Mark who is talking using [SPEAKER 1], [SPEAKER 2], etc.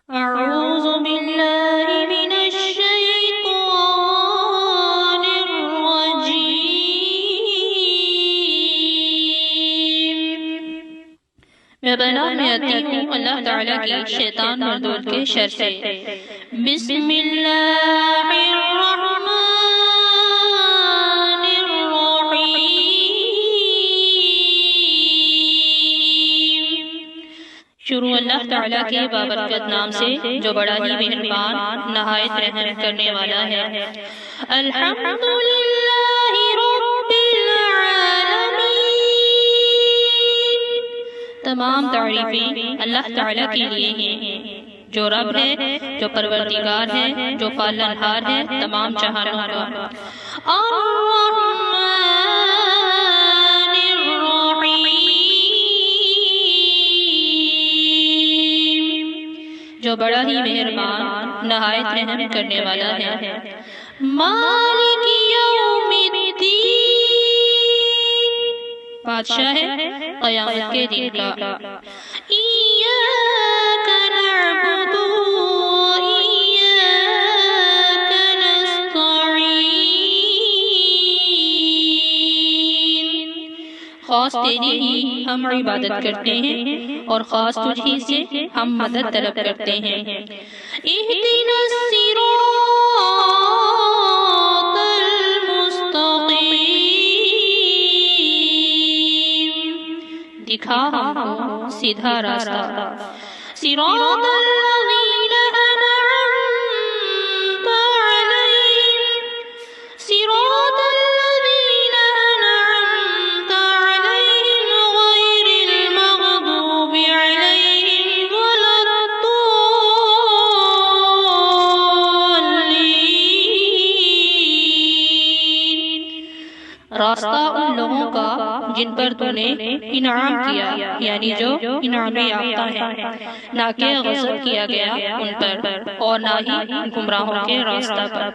[SPEAKER 1] اعوذ باللہ من الشیطان الرجیم۔ میں پناہ میں آتی ہوں اللہ تعالیٰ کی شیطان مردود کے شر سے۔ بسم اللہ الرحمن الرحیم۔ شروع اللہ تعالیٰ کے بابرکت نام سے جو بڑا ہی مہربان نہایت رحم کرنے والا ہے۔ الحمدللہ رب العالمین۔ تمام تعریفیں اللہ تعالیٰ کے لیے ہیں، جو رب ہے، جو پروردگار ہے، جو پالنہار ہے تمام جہانوں کا۔ الرحمن الرحیم، جو بڑا ہی مہربان نہایت رحم کرنے والا ہے۔ مالک یوم الدین، بادشاہ ہے قیامت کے دن کا۔ ایاک نعبد و ایاک نستعین، خاص تیری ہی ہم عبادت کرتے ہیں اور خاص تجھ ہی سے ہم مدد طلب کرتے ہیں۔ اہدنا الصراط المستقیم، دکھا ہم کو سیدھا راستہ۔ صراط الذین انعمت علیہم، صراط الذین انعمت علیہم غیر المغضوب علیہم ولا الضالین، راستہ ان لوگوں کا جن پر تو نے انعام کیا، یعنی جو انعام یافتہ ہیں، نہ کہ غضب کیا گیا ان پر اور نہ ہی گمراہوں کے راستہ پر۔